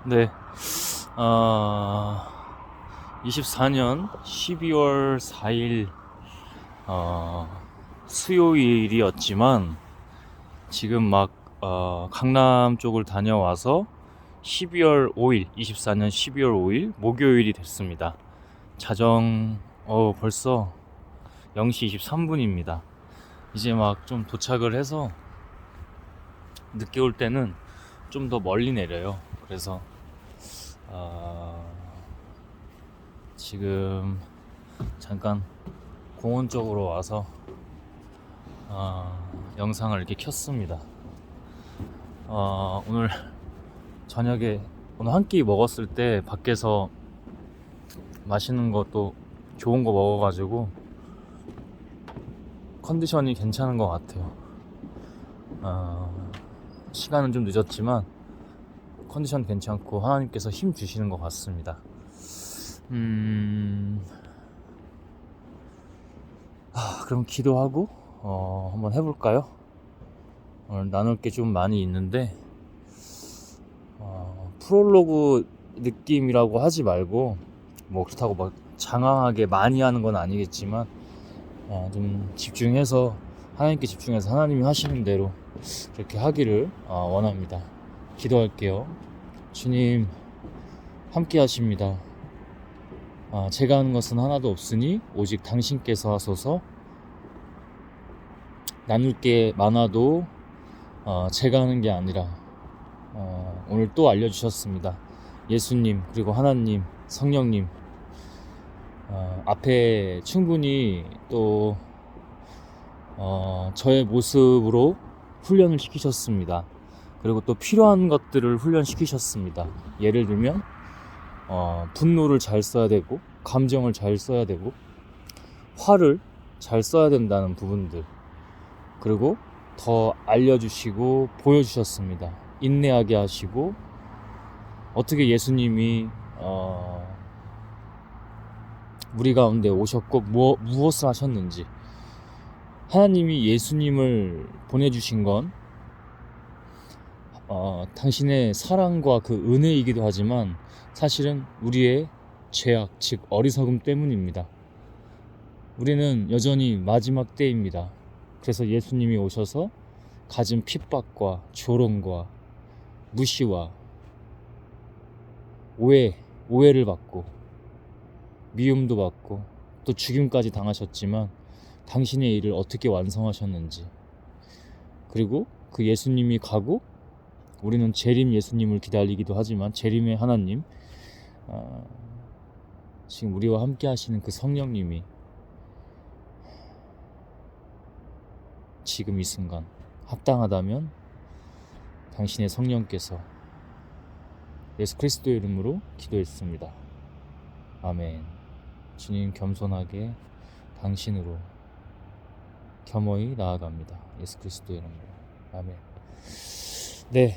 네, 24년 12월 4일, 수요일이었지만, 지금 강남 쪽을 다녀와서 12월 5일, 24년 12월 5일, 목요일이 됐습니다. 벌써 0시 23분입니다. 이제 좀 도착을 해서, 늦게 올 때는 좀 더 멀리 내려요. 그래서, 지금 잠깐 공원 쪽으로 와서 영상을 이렇게 켰습니다. 오늘 저녁에 오늘 한 끼 먹었을 때 밖에서 맛있는 것도 좋은 거 먹어가지고 컨디션이 괜찮은 것 같아요. 시간은 좀 늦었지만 컨디션 괜찮고 하나님께서 힘 주시는 것 같습니다. 그럼 기도하고 한번 해볼까요? 오늘 나눌 게 좀 많이 있는데 프롤로그 느낌이라고 하지 말고 그렇다고 장황하게 많이 하는 건 아니겠지만 좀 집중해서 하나님께 집중해서 하나님이 하시는 대로 그렇게 하기를 원합니다. 기도할게요. 주님 함께 하십니다. 제가 하는 것은 하나도 없으니 오직 당신께서 하소서. 나눌 게 많아도 제가 하는 게 아니라 오늘 또 알려주셨습니다. 예수님 그리고 하나님 성령님 앞에 충분히 또 저의 모습으로 훈련을 시키셨습니다. 그리고 또 필요한 것들을 훈련시키셨습니다. 예를 들면 분노를 잘 써야 되고 감정을 잘 써야 되고 화를 잘 써야 된다는 부분들, 그리고 더 알려주시고 보여주셨습니다. 인내하게 하시고 어떻게 예수님이 우리 가운데 오셨고 무엇을 하셨는지, 하나님이 예수님을 보내주신 건 당신의 사랑과 그 은혜이기도 하지만 사실은 우리의 죄악, 즉 어리석음 때문입니다. 우리는 여전히 마지막 때입니다. 그래서 예수님이 오셔서 가진 핍박과 조롱과 무시와 오해를 받고 미움도 받고 또 죽임까지 당하셨지만 당신의 일을 어떻게 완성하셨는지, 그리고 그 예수님이 가고 우리는 재림 예수님을 기다리기도 하지만 재림의 하나님, 지금 우리와 함께 하시는 그 성령님이 지금 이 순간 합당하다면 당신의 성령께서 예수 그리스도의 이름으로 기도했습니다. 아멘. 주님, 겸손하게 당신으로 겸허히 나아갑니다. 예수 그리스도의 이름으로. 아멘. 네,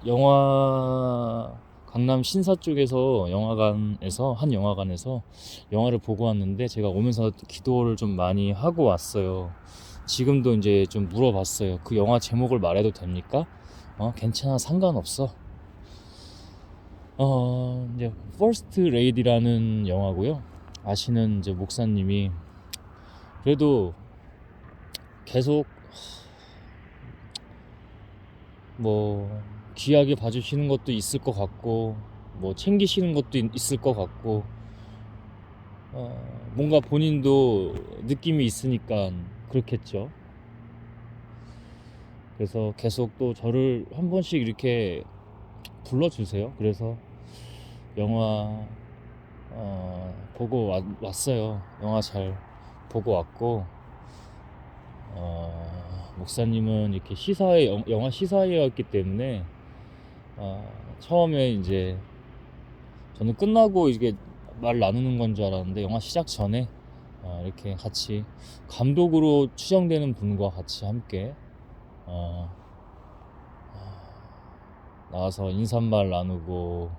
영화 강남 신사 쪽에서 한 영화관에서 영화를 보고 왔는데, 제가 오면서 기도를 좀 많이 하고 왔어요. 지금도 이제 좀 물어봤어요. 그 영화 제목을 말해도 됩니까? 괜찮아, 상관없어. 이제 퍼스트 레이디라는 영화고요. 아시는 이제 목사님이 그래도 계속 귀하게 봐주시는 것도 있을 것 같고 챙기시는 것도 있을 것 같고 뭔가 본인도 느낌이 있으니까 그렇겠죠. 그래서 계속 또 저를 한 번씩 이렇게 불러주세요. 그래서 영화 보고 왔어요. 영화 잘 보고 왔고, 목사님은 이렇게 영화 시사회였기 때문에 처음에 이제 저는 끝나고 이게 말 나누는 건 줄 알았는데, 영화 시작 전에 이렇게 같이 감독으로 추정되는 분과 같이 함께 나와서 인사말 나누고,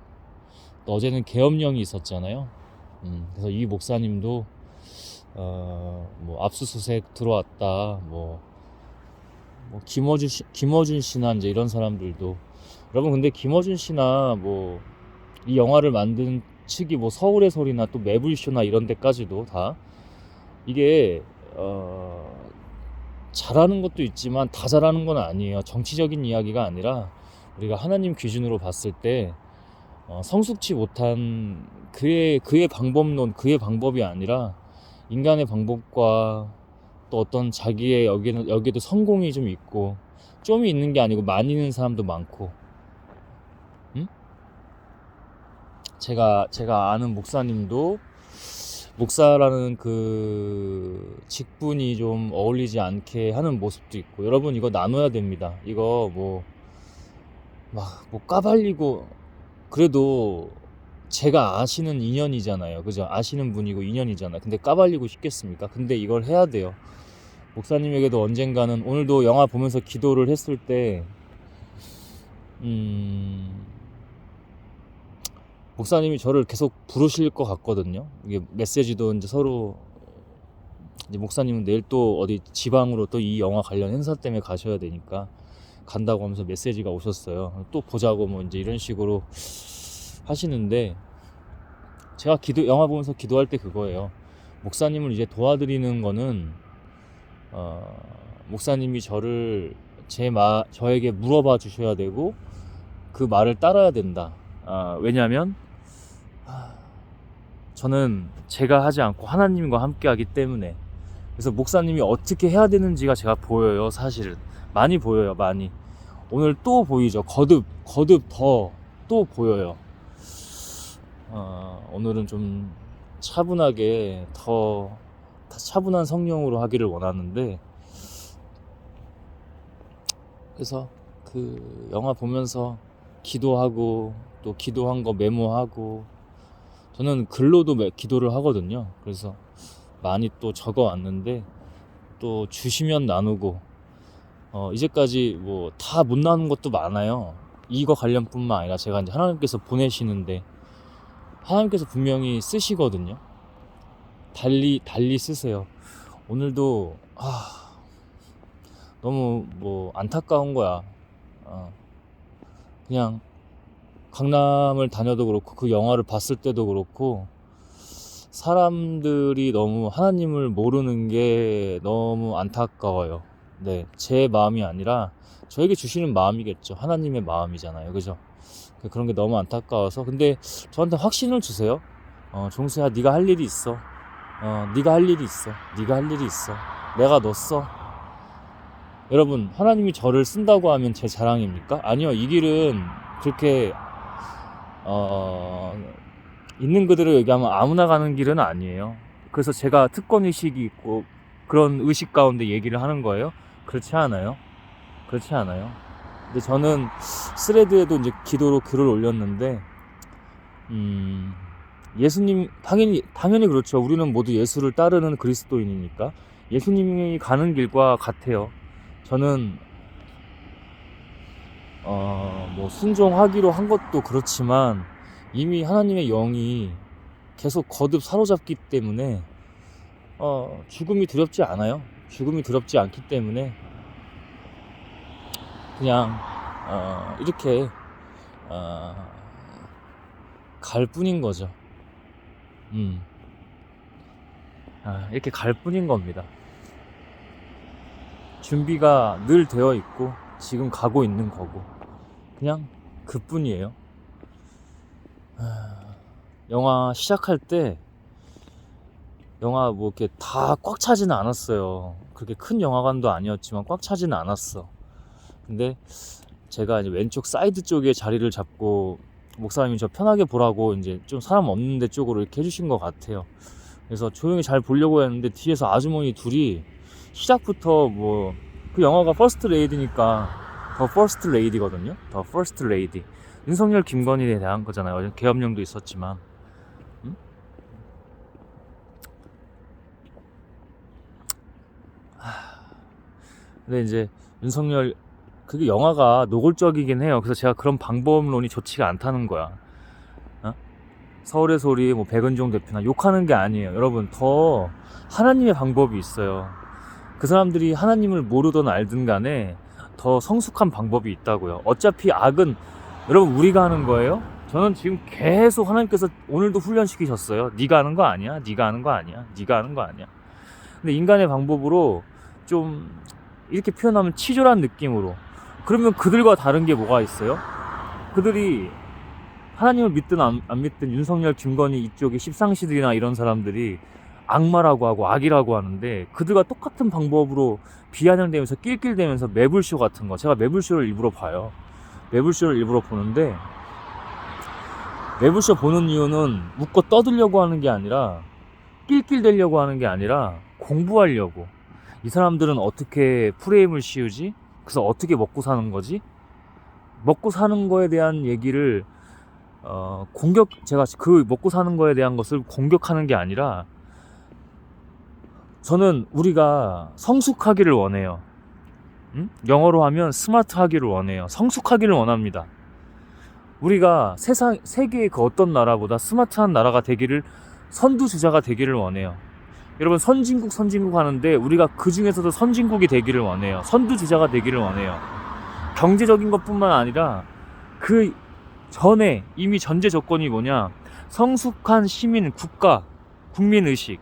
또 어제는 계엄령이 있었잖아요. 그래서 이 목사님도 압수수색 들어왔다, 김어준 씨나 이제 이런 사람들도 여러분 근데 김어준 씨나 뭐 이 영화를 만든 측이 뭐 서울의 소리나 또 매불쇼나 이런 데까지도 다 이게 잘하는 것도 있지만 다 잘하는 건 아니에요. 정치적인 이야기가 아니라 우리가 하나님 기준으로 봤을 때 성숙치 못한 그의 방법론, 그의 방법이 아니라 인간의 방법과 또 어떤 자기의 여기에도 성공이 좀 있고, 좀이 있는 게 아니고 많이 있는 사람도 많고. 음? 제가 아는 목사님도 목사라는 그 직분이 좀 어울리지 않게 하는 모습도 있고. 여러분 이거 나눠야 됩니다. 이거 뭐 까발리고, 그래도 제가 아시는 인연이잖아요. 그죠? 아시는 분이고 인연이잖아요. 근데 까발리고 싶겠습니까? 근데 이걸 해야 돼요. 목사님에게도 언젠가는, 오늘도 영화 보면서 기도를 했을 때 목사님이 저를 계속 부르실 것 같거든요. 이게 메시지도 이제 서로, 이제 목사님은 내일 또 어디 지방으로 또 이 영화 관련 행사 때문에 가셔야 되니까 간다고 하면서 메시지가 오셨어요. 또 보자고 뭐 이제 이런 식으로 하시는데, 제가 영화 보면서 기도할 때 그거예요. 목사님을 이제 도와드리는 거는 목사님이 저에게 물어봐 주셔야 되고 그 말을 따라야 된다. 왜냐하면 저는 제가 하지 않고 하나님과 함께 하기 때문에. 그래서 목사님이 어떻게 해야 되는지가 제가 보여요. 사실은 많이 보여요. 많이. 오늘 또 보이죠. 거듭 더 또 보여요. 오늘은 좀 차분하게, 더 차분한 성령으로 하기를 원하는데, 그래서 그 영화 보면서 기도하고, 또 기도한 거 메모하고, 저는 글로도 기도를 하거든요. 그래서 많이 또 적어 왔는데, 또 주시면 나누고, 이제까지 뭐 다 못 나눈 것도 많아요. 이거 관련뿐만 아니라 제가 이제 하나님께서 보내시는데, 하나님께서 분명히 쓰시거든요. 달리 쓰세요. 오늘도 너무 뭐 안타까운 거야. 그냥 강남을 다녀도 그렇고 그 영화를 봤을 때도 그렇고, 사람들이 너무 하나님을 모르는 게 너무 안타까워요. 네, 제 마음이 아니라 저에게 주시는 마음이겠죠. 하나님의 마음이잖아요. 그죠? 그런 게 너무 안타까워서. 근데 저한테 확신을 주세요. 종수야, 네가 할 일이 있어. 네가 할 일이 있어. 네가 할 일이 있어. 내가 너 써. 여러분, 하나님이 저를 쓴다고 하면 제 자랑입니까? 아니요. 이 길은 그렇게 있는 그대로 얘기하면 아무나 가는 길은 아니에요. 그래서 제가 특권의식이 있고 그런 의식 가운데 얘기를 하는 거예요. 그렇지 않아요. 그렇지 않아요. 근데 저는 스레드에도 이제 기도로 글을 올렸는데, 예수님, 당연히 그렇죠. 우리는 모두 예수를 따르는 그리스도인이니까 예수님이 가는 길과 같아요. 저는 뭐 순종하기로 한 것도 그렇지만 이미 하나님의 영이 계속 거듭 사로잡기 때문에 죽음이 두렵지 않아요. 죽음이 두렵지 않기 때문에 그냥 이렇게 갈 뿐인 거죠. 이렇게 갈 뿐인 겁니다. 준비가 늘 되어 있고 지금 가고 있는 거고, 그냥 그뿐이에요. 영화 시작할 때 영화 뭐 이렇게 다 꽉 차지는 않았어요. 그렇게 큰 영화관도 아니었지만 꽉 차지는 않았어. 근데 제가 이제 왼쪽 사이드 쪽에 자리를 잡고 목사님이 저 편하게 보라고 이제 좀 사람 없는 데 쪽으로 이렇게 해주신 것 같아요. 그래서 조용히 잘 보려고 했는데 뒤에서 아주머니 둘이 시작부터 뭐, 그 영화가 퍼스트 레이디니까 더 퍼스트 레이디거든요. 더 퍼스트 레이디. 윤석열 김건희에 대한 거잖아요. 계엄령도 있었지만. 근데 이제 윤석열, 그게 영화가 노골적이긴 해요. 그래서 제가 그런 방법론이 좋지가 않다는 거야. 서울의 소리, 뭐 백은종 대표나 욕하는 게 아니에요. 여러분, 더 하나님의 방법이 있어요. 그 사람들이 하나님을 모르든 알든 간에 더 성숙한 방법이 있다고요. 어차피 악은 여러분 우리가 하는 거예요. 저는 지금 계속 하나님께서 오늘도 훈련시키셨어요. 네가 하는 거 아니야, 네가 하는 거 아니야, 네가 하는 거 아니야. 근데 인간의 방법으로 좀 이렇게 표현하면 치졸한 느낌으로. 그러면 그들과 다른 게 뭐가 있어요? 그들이 하나님을 믿든 안 믿든 윤석열, 김건희 이쪽에 십상시들이나 이런 사람들이 악마라고 하고 악이라고 하는데, 그들과 똑같은 방법으로 비아냥대면서 낄낄대면서 매불쇼 같은 거, 제가 매불쇼를 일부러 봐요. 매불쇼를 일부러 보는데, 매불쇼 보는 이유는 웃고 떠들려고 하는 게 아니라, 낄낄대려고 하는 게 아니라 공부하려고. 이 사람들은 어떻게 프레임을 씌우지? 그래서 어떻게 먹고 사는 거지? 먹고 사는 거에 대한 얘기를 제가 그 먹고 사는 거에 대한 것을 공격하는 게 아니라, 저는 우리가 성숙하기를 원해요. 영어로 하면 스마트하기를 원해요. 성숙하기를 원합니다. 우리가 세계의 그 어떤 나라보다 스마트한 나라가 되기를, 선두주자가 되기를 원해요. 여러분, 선진국 하는데 우리가 그 중에서도 선진국이 되기를 원해요. 선두주자가 되기를 원해요. 경제적인 것뿐만 아니라 그 전에 이미 전제 조건이 뭐냐? 성숙한 시민, 국민의식.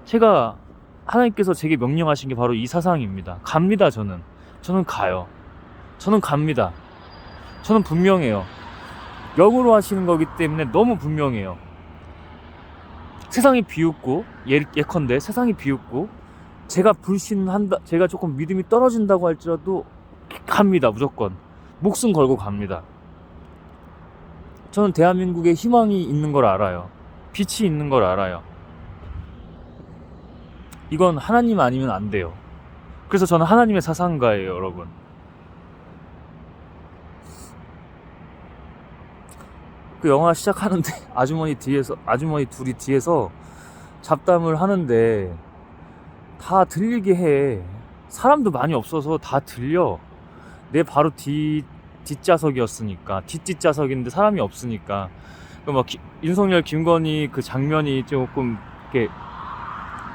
제가, 하나님께서 제게 명령하신 게 바로 이 사상입니다. 갑니다. 저는 가요. 저는 갑니다. 저는 분명해요. 영으로 하시는 거기 때문에 너무 분명해요. 세상이 비웃고, 예컨대 세상이 비웃고, 제가 제가 조금 믿음이 떨어진다고 할지라도 갑니다. 무조건 목숨 걸고 갑니다. 저는 대한민국에 희망이 있는 걸 알아요. 빛이 있는 걸 알아요. 이건 하나님 아니면 안 돼요. 그래서 저는 하나님의 사상가예요, 여러분. 그 영화 시작하는데 아주머니 둘이 뒤에서 잡담을 하는데 다 들리게 해. 사람도 많이 없어서 다 들려. 내 바로 뒷좌석이었으니까, 뒷좌석인데 사람이 없으니까. 막 윤석열, 김건희 그 장면이 조금 이렇게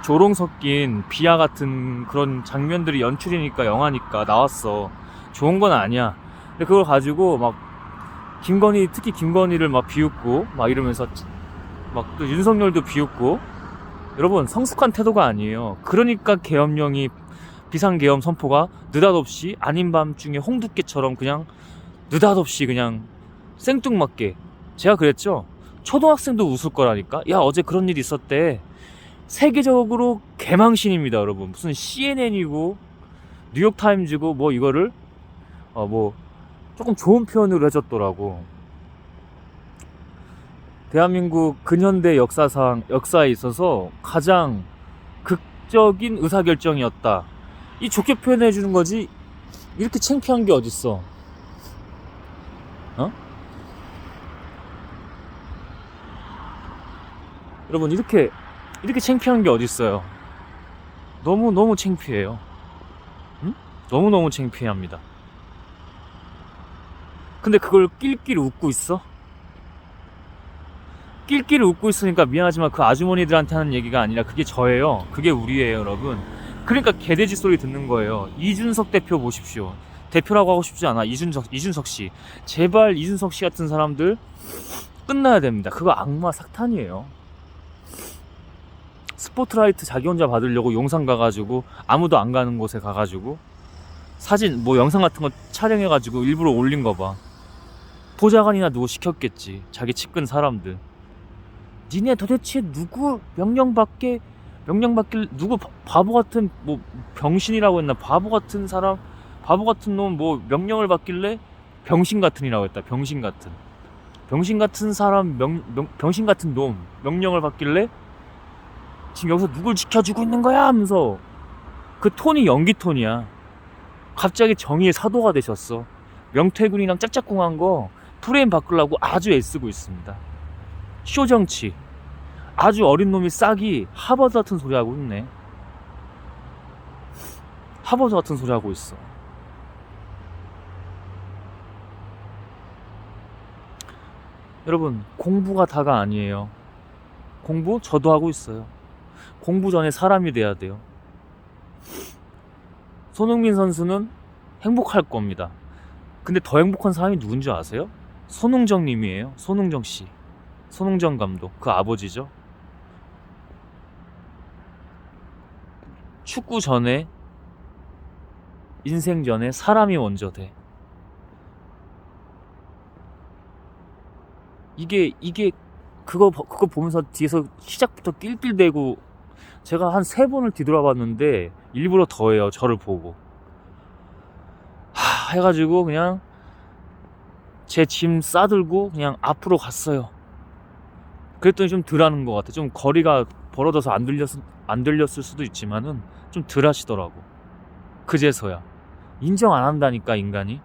조롱 섞인 비하 같은 그런 장면들이 연출이니까, 영화니까 나왔어. 좋은 건 아니야. 근데 그걸 가지고 막 특히 김건희를 막 비웃고 막 이러면서 막 또 윤석열도 비웃고. 여러분, 성숙한 태도가 아니에요. 그러니까 계엄령이, 비상계엄 선포가 느닷없이 아닌 밤중에 홍두깨처럼 그냥 느닷없이 그냥 생뚱맞게. 제가 그랬죠. 초등학생도 웃을 거라니까. 야, 어제 그런 일이 있었대. 세계적으로 개망신입니다, 여러분. 무슨 CNN이고 뉴욕타임즈고 뭐 이거를 뭐 조금 좋은 표현으로 해줬더라고. 대한민국 근현대 역사에 있어서 가장 극적인 의사결정이었다. 이 좋게 표현해 주는 거지, 이렇게 창피한 게 어딨어. 여러분, 이렇게 창피한 게 어딨어요. 너무 창피해요. 너무너무 창피합니다. 근데 그걸 낄낄 웃고 있어? 낄낄 웃고 있으니까 미안하지만 그 아주머니들한테 하는 얘기가 아니라 그게 저예요. 그게 우리예요, 여러분. 그러니까 개돼지 소리 듣는 거예요. 이준석 대표 보십시오. 대표라고 하고 싶지 않아. 이준석 씨. 제발 이준석 씨 같은 사람들 끝나야 됩니다. 그거 악마 삭탄이에요. 스포트라이트 자기 혼자 받으려고 용산 가가지고, 아무도 안 가는 곳에 가가지고 사진 뭐 영상 같은 거 촬영해가지고 일부러 올린 거 봐. 보좌관이나 누구 시켰겠지. 자기 측근 사람들. 니네 도대체 누구 명령받길 누구 바보 같은 뭐 병신이라고 했나? 바보 같은 사람, 바보 같은 놈 뭐 명령을 받길래 병신 같은이라고 했다. 병신 같은 사람, 병신 같은 놈 명령을 받길래 지금 여기서 누굴 지켜주고 있는 거야 하면서, 그 톤이 연기 톤이야. 갑자기 정의의 사도가 되셨어. 명태균이랑 짝짝꿍한 거 프레임 바꾸려고 아주 애쓰고 있습니다. 쇼정치. 아주 어린 놈이 싹이 하버드 같은 소리 하고 있네. 하버드 같은 소리 하고 있어. 여러분, 공부가 다가 아니에요. 공부 저도 하고 있어요. 공부 전에 사람이 돼야 돼요. 손흥민 선수는 행복할 겁니다. 근데 더 행복한 사람이 누군지 아세요? 손흥정 님이에요. 손흥정 씨. 손흥정 감독. 그 아버지죠. 축구 전에, 인생 전에 사람이 먼저 돼. 이게 그거 보면서 뒤에서 시작부터 띨띨대고, 제가 한 3번을 뒤돌아봤는데 일부러 더해요. 저를 보고 해가지고 그냥 제 짐 싸들고 그냥 앞으로 갔어요. 그랬더니 좀 덜 하는 것 같아. 좀 거리가 벌어져서 안 들렸을 수도 있지만은 좀 덜 하시더라고. 그제서야 인정 안 한다니까. 인간이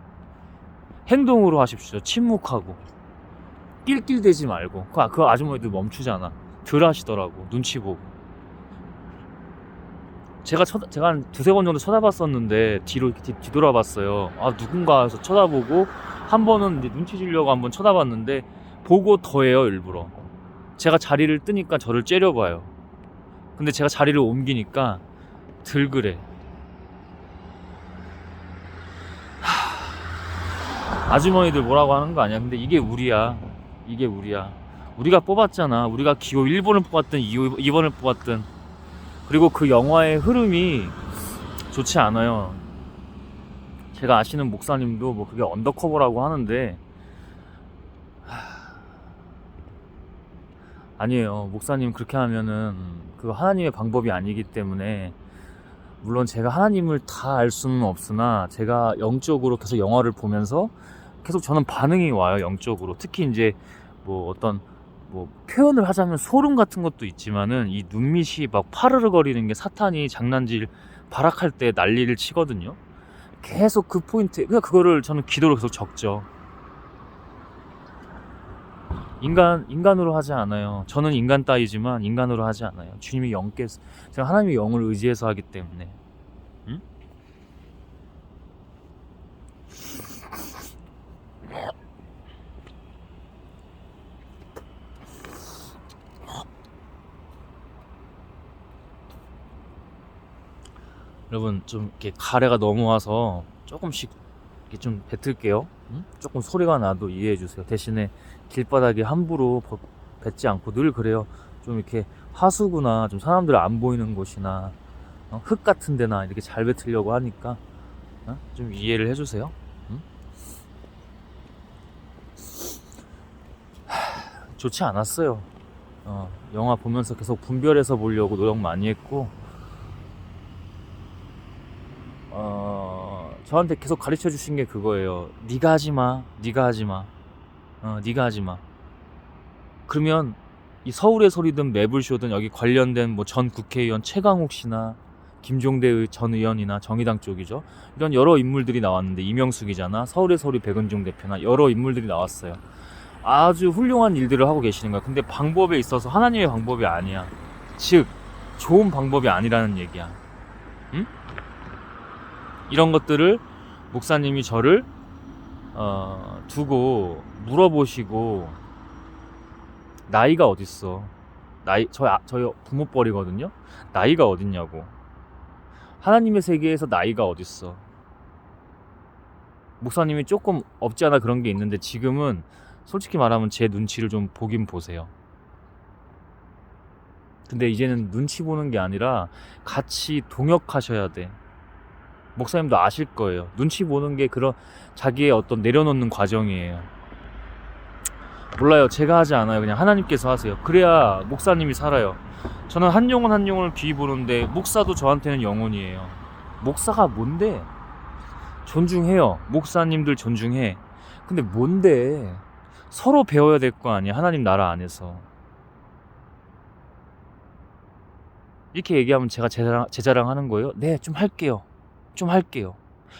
행동으로 하십시오. 침묵하고 낄낄대지 말고. 그 아주머니들 멈추잖아. 덜 하시더라고. 눈치 보고. 제가 한 2-3번 정도 쳐다봤었는데 뒤로 이렇게 뒤돌아봤어요. 누군가 해서 쳐다보고, 한 번은 이제 눈치 주려고 한번 쳐다봤는데 보고 더해요. 일부러 제가 자리를 뜨니까 저를 째려봐요. 근데 제가 자리를 옮기니까 덜 그래. 아주머니들 뭐라고 하는 거 아니야. 근데 이게 우리야. 우리가 뽑았잖아. 우리가 기호 1번을 뽑았든 2번을 뽑았든. 그리고 그 영화의 흐름이 좋지 않아요. 제가 아시는 목사님도 뭐 그게 언더커버라고 하는데, 아니에요. 목사님 그렇게 하면은 그 하나님의 방법이 아니기 때문에. 물론 제가 하나님을 다 알 수는 없으나 제가 영적으로 계속 영화를 보면서 계속 저는 반응이 와요. 영적으로. 특히 이제 뭐 어떤 뭐 표현을 하자면 소름 같은 것도 있지만은, 이 눈밑이 막 파르르 거리는 게 사탄이 장난질 발악할 때 난리를 치거든요. 계속 그 포인트, 그냥 그거를 저는 기도로 계속 적죠. 인간으로 하지 않아요. 저는 인간 따위지만 인간으로 하지 않아요. 주님이 영께서, 제가 하나님의 영을 의지해서 하기 때문에. 응? 여러분, 좀 이렇게 가래가 넘어와서 조금씩 이렇게 좀 뱉을게요. 응? 조금 소리가 나도 이해해 주세요. 대신에 길바닥에 함부로 뱉지 않고, 늘 그래요. 좀 이렇게 하수구나 좀 사람들 안 보이는 곳이나 흙 같은 데나 이렇게 잘 뱉으려고 하니까 좀 이해를 해주세요. 응? 좋지 않았어요. 영화 보면서 계속 분별해서 보려고 노력 많이 했고, 저한테 계속 가르쳐 주신 게 그거예요. 네가 하지마. 네가 하지마. 그러면 이 서울의 소리든 매불쇼든 여기 관련된 뭐 전 국회의원 최강욱 씨나 김종대 전 의원이나 정의당 쪽이죠. 이런 여러 인물들이 나왔는데, 이명숙이잖아. 서울의 소리 백은종 대표나 여러 인물들이 나왔어요. 아주 훌륭한 일들을 하고 계시는 거야. 근데 방법에 있어서 하나님의 방법이 아니야. 즉 좋은 방법이 아니라는 얘기야. 응? 이런 것들을 목사님이 저를 두고 물어보시고, 나이가 어딨어? 저희 부모뻘이거든요. 나이가 어딨냐고. 하나님의 세계에서 나이가 어딨어? 목사님이 조금 없지 않아 그런 게 있는데, 지금은 솔직히 말하면 제 눈치를 좀 보긴 보세요. 근데 이제는 눈치 보는 게 아니라 같이 동역하셔야 돼. 목사님도 아실 거예요. 눈치 보는 게 그런 자기의 어떤 내려놓는 과정이에요. 몰라요. 제가 하지 않아요. 그냥 하나님께서 하세요. 그래야 목사님이 살아요. 저는 한 영혼을 귀히 보는데, 목사도 저한테는 영혼이에요. 목사가 뭔데? 존중해요. 목사님들 존중해. 근데 뭔데? 서로 배워야 될 거 아니야. 하나님 나라 안에서. 이렇게 얘기하면 제가 제 자랑하는 거예요. 네, 좀 할게요.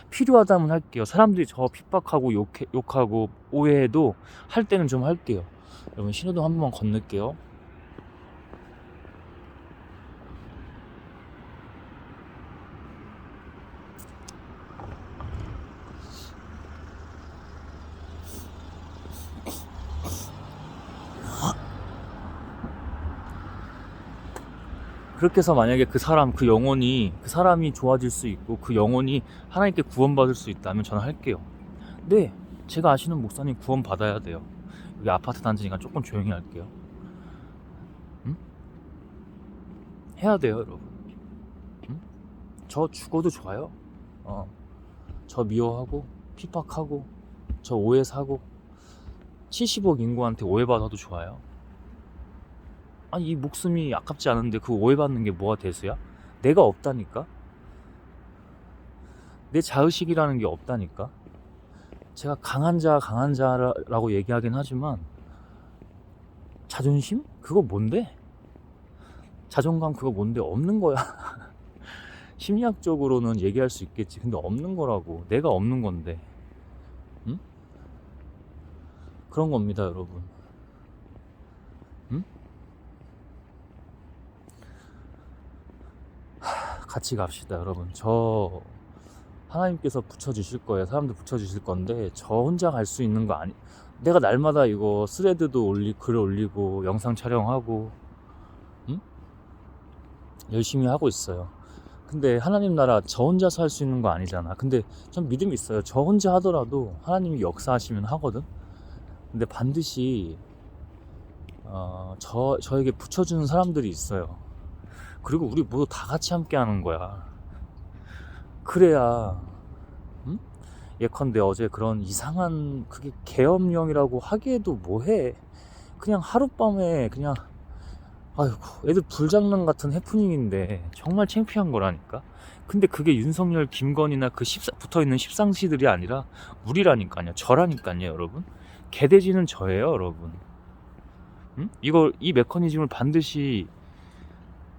필요하다면 할게요. 사람들이 저 핍박하고 욕하고 오해해도 할 때는 좀 할게요. 여러분, 신호등 한 번만 건널게요. 그렇게 해서 만약에 그 사람, 그 영혼이, 그 사람이 좋아질 수 있고 그 영혼이 하나님께 구원받을 수 있다면 저는 할게요. 네, 제가 아시는 목사님 구원받아야 돼요. 여기 아파트 단지니까 조금 조용히 할게요. 응? 해야 돼요, 여러분. 응? 저 죽어도 좋아요. 저 미워하고 핍박하고 저 오해 사고 70억 인구한테 오해받아도 좋아요. 아니, 이 목숨이 아깝지 않은데 그 오해받는 게 뭐가 대수야? 내가 없다니까? 내 자의식이라는 게 없다니까? 제가 강한 자라고 얘기하긴 하지만 자존심? 그거 뭔데? 자존감 그거 뭔데? 없는 거야. 심리학적으로는 얘기할 수 있겠지. 근데 없는 거라고. 내가 없는 건데. 응? 그런 겁니다, 여러분. 응? 같이 갑시다, 여러분. 저 하나님께서 붙여주실 거예요. 사람들 붙여주실 건데 저 혼자 갈 수 있는 거 아니. 내가 날마다 이거 스레드도 글 올리고 영상 촬영하고 응? 열심히 하고 있어요. 근데 하나님 나라 저 혼자서 할 수 있는 거 아니잖아. 근데 전 믿음이 있어요. 저 혼자 하더라도 하나님이 역사하시면 하거든. 근데 반드시 저에게 붙여주는 사람들이 있어요. 그리고 우리 모두 다 같이 함께 하는 거야. 그래야 응? 예컨대 어제 그런 이상한 그게 계엄령이라고 하기에도 뭐해. 그냥 하룻밤에 그냥 아이고 애들 불장난 같은 해프닝인데 정말 창피한 거라니까. 근데 그게 윤석열, 김건희나 그 붙어있는 십상시들이 아니라 우리라니까요. 저라니까요, 여러분. 개돼지는 저예요, 여러분. 응? 이 메커니즘을 반드시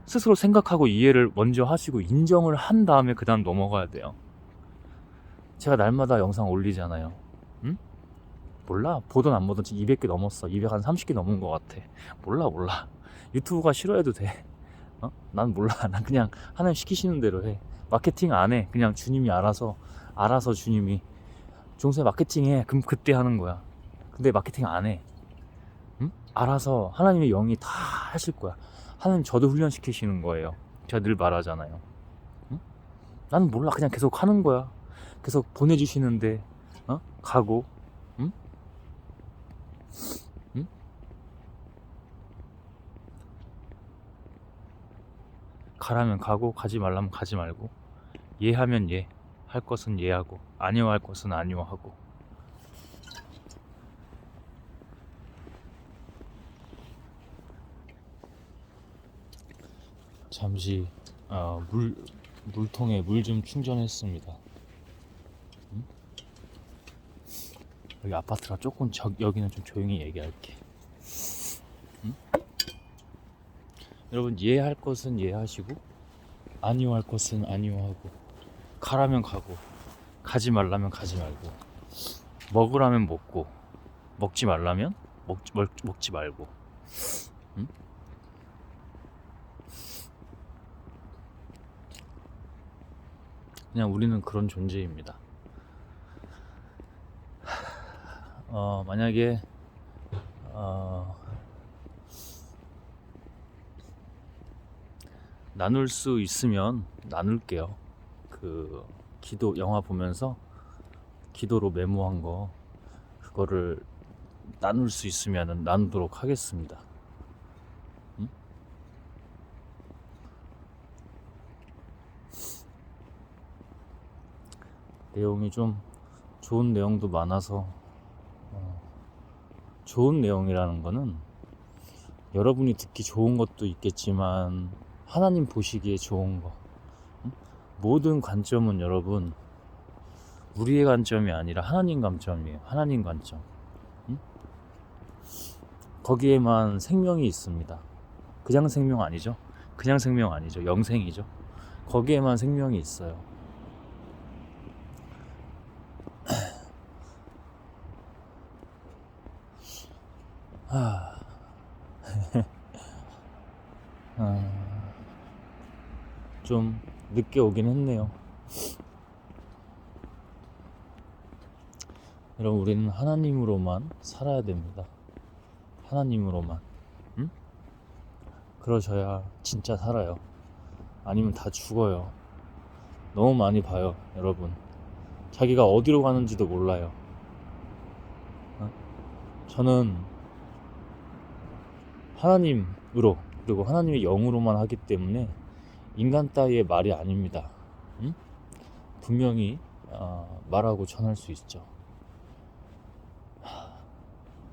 스스로 생각하고 이해를 먼저 하시고 인정을 한 다음에 그 다음 넘어가야 돼요. 제가 날마다 영상 올리잖아요. 응? 몰라. 보든 안 보든 200개 넘었어. 230개 넘은 것 같아. 몰라. 유튜브가 싫어해도 돼. 난 몰라. 난 그냥 하나님 시키시는 대로 해. 마케팅 안 해. 그냥 주님이 알아서 주님이 종소에 마케팅해. 그럼 그때 하는 거야. 근데 마케팅 안 해. 응? 알아서 하나님의 영이 다 하실 거야. 하나님 저도 훈련시키시는 거예요. 제가 늘 말하잖아요. 응? 나는 몰라. 그냥 계속 하는 거야. 계속 보내주시는데 가고 응? 응? 가라면 가고 가지 말라면 가지 말고 예하면 예, 할 것은 예하고 아니오할 것은 아니오하고. 잠시 물통에 물 좀 충전했습니다. 응? 여기 아파트가 조금 여기는 좀 조용히 얘기할게. 응? 여러분, 예할 것은 예하시고 아니오할 것은 아니오하고 가라면 가고 가지 말라면 가지 말고 먹으라면 먹고 먹지 말라면 먹지 말고. 응? 그냥 우리는 그런 존재입니다. 만약에 나눌 수 있으면 나눌게요. 그 기도 영화 보면서 기도로 메모한 거 그거를 나눌 수 있으면 나누도록 하겠습니다. 응? 내용이 좀 좋은 내용도 많아서 좋은 내용이라는 거는 여러분이 듣기 좋은 것도 있겠지만 하나님 보시기에 좋은 거. 응? 모든 관점은 여러분 우리의 관점이 아니라 하나님 관점이에요. 하나님 관점. 응? 거기에만 생명이 있습니다. 그냥 생명 아니죠? 그냥 생명 아니죠. 영생이죠. 거기에만 생명이 있어요. 좀 늦게 오긴 했네요. 여러분, 우리는 하나님으로만 살아야 됩니다. 하나님으로만. 응? 그러셔야 진짜 살아요. 아니면 다 죽어요. 너무 많이 봐요, 여러분. 자기가 어디로 가는지도 몰라요. 저는 하나님으로, 그리고 하나님의 영으로만 하기 때문에 인간 따위의 말이 아닙니다. 응? 분명히 말하고 전할 수 있죠.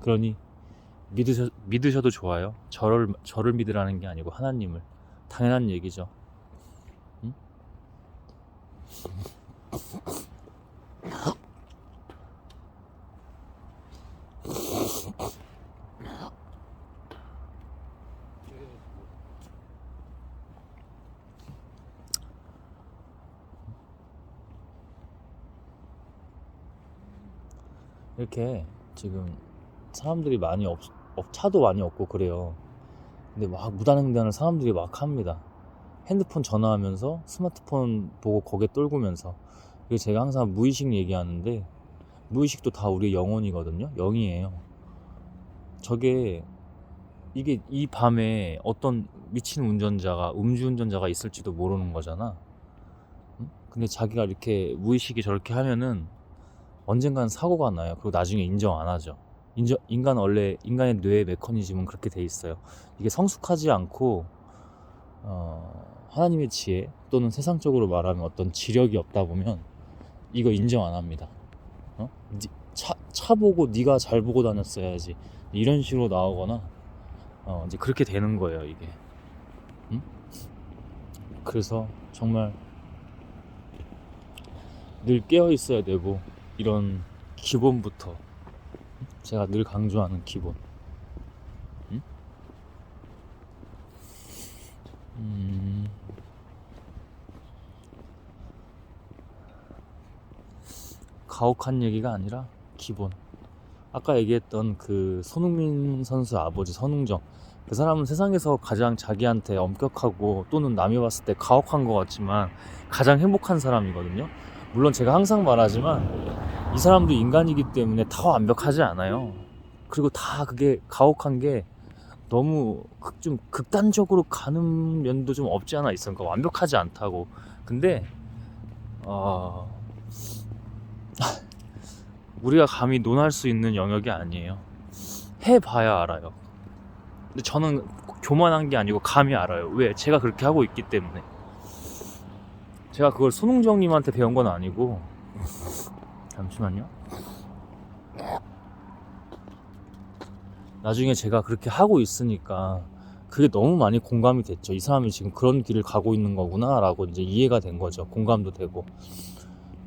그러니 믿으셔도 좋아요. 저를 믿으라는 게 아니고 하나님을. 당연한 얘기죠. 응? 이렇게 지금 사람들이 많이 차도 많이 없고 그래요. 근데 막 무단횡단을 사람들이 막 합니다. 핸드폰 전화하면서 스마트폰 보고 거기에 떨구면서. 그리고 제가 항상 무의식 얘기하는데 무의식도 다 우리의 영혼이거든요. 영이에요. 이게 이 밤에 어떤 미친 운전자가, 음주운전자가 있을지도 모르는 거잖아. 응? 근데 자기가 이렇게 무의식이 저렇게 하면은 언젠간 사고가 나요. 그리고 나중에 인정 안 하죠. 원래 인간의 뇌의 메커니즘은 그렇게 돼 있어요. 이게 성숙하지 않고 하나님의 지혜 또는 세상적으로 말하면 어떤 지력이 없다 보면 이거 인정 안 합니다. 차 보고 네가 잘 보고 다녔어야지, 이런 식으로 나오거나 이제 그렇게 되는 거예요, 이게. 응? 그래서 정말 늘 깨어 있어야 되고, 이런 기본부터 제가 늘 강조하는 기본. 응? 가혹한 얘기가 아니라 기본. 아까 얘기했던 그 손흥민 선수 아버지 선웅정, 그 사람은 세상에서 가장 자기한테 엄격하고 또는 남이 봤을 때 가혹한 것 같지만 가장 행복한 사람이거든요. 물론 제가 항상 말하지만 이 사람도 인간이기 때문에 다 완벽하지 않아요. 그리고 다 그게 가혹한 게 너무 좀 극단적으로 가는 면도 좀 없지 않아 있어. 그러니까 완벽하지 않다고. 근데 우리가 감히 논할 수 있는 영역이 아니에요. 해봐야 알아요. 근데 저는 교만한 게 아니고 감히 알아요. 왜? 제가 그렇게 하고 있기 때문에. 제가 그걸 손흥정님한테 배운 건 아니고. 잠시만요. 나중에 제가 그렇게 하고 있으니까 그게 너무 많이 공감이 됐죠. 이 사람이 지금 그런 길을 가고 있는 거구나 라고 이제 이해가 된 거죠. 공감도 되고.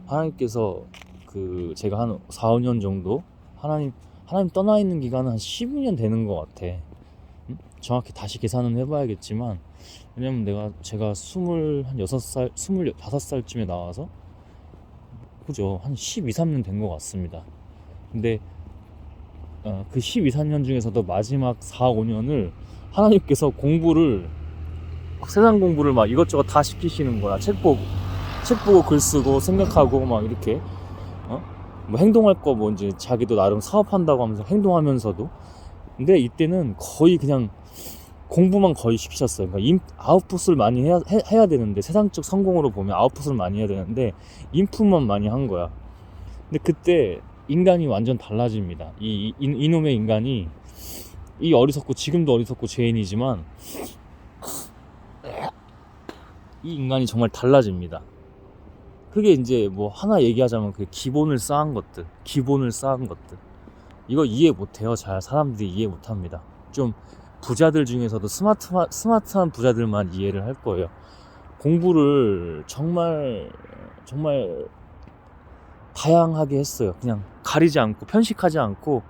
하나님께서 제가 한 4, 5년 정도 하나님 떠나 있는 기간은 한 12년 되는 것 같아. 응? 정확히 다시 계산은 해봐야겠지만, 왜냐면 제가 26살, 25살쯤에 나와서 그죠, 한 12, 3년 된 것 같습니다. 근데 그 12, 3년 중에서도 마지막 4, 5년을 하나님께서 세상 공부를 막 이것저것 다 시키시는 거야. 책 보고 글 쓰고 생각하고 막 이렇게 뭐 행동할 거 뭐 이제 자기도 나름 사업한다고 하면서 행동하면서도. 근데 이때는 거의 그냥 공부만 거의 시키셨어요. 그러니까 아웃풋을 많이 해야 되는데, 세상적 성공으로 보면 아웃풋을 많이 해야 되는데 인풋만 많이 한 거야. 근데 그때 인간이 완전 달라집니다. 이놈의 인간이, 지금도 어리석고 죄인이지만 이 인간이 정말 달라집니다. 그게 이제 뭐 하나 얘기하자면 그 기본을 쌓은 것들. 이거 이해 못해요. 잘 사람들이 이해 못합니다. 좀 부자들 중에서도 스마트한 부자들만 이해를 할 거예요. 공부를 정말 다양하게 했어요. 그냥 가리지 않고 편식하지 않고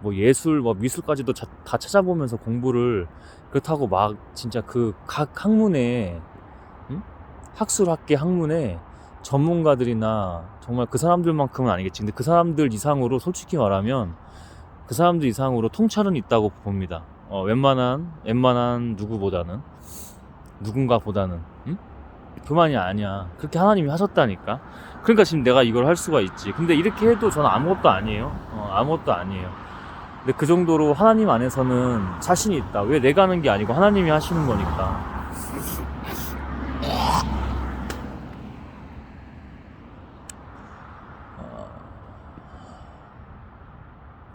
뭐 예술, 뭐 미술까지도 다 찾아보면서 공부를. 그렇다고 막 진짜 그 각 학문에, 학술학계 학문에 전문가들이나 정말 그 사람들만큼은 아니겠지. 근데 그 사람들 이상으로, 솔직히 말하면 그 사람들 이상으로 통찰은 있다고 봅니다. 웬만한 누군가보다는. 응? 그만이 아니야. 그렇게 하나님이 하셨다니까. 그러니까 지금 내가 이걸 할 수가 있지. 근데 이렇게 해도 저는 아무것도 아니에요. 아무것도 아니에요. 근데 그 정도로 하나님 안에서는 자신이 있다. 왜 내가 하는 게 아니고 하나님이 하시는 거니까.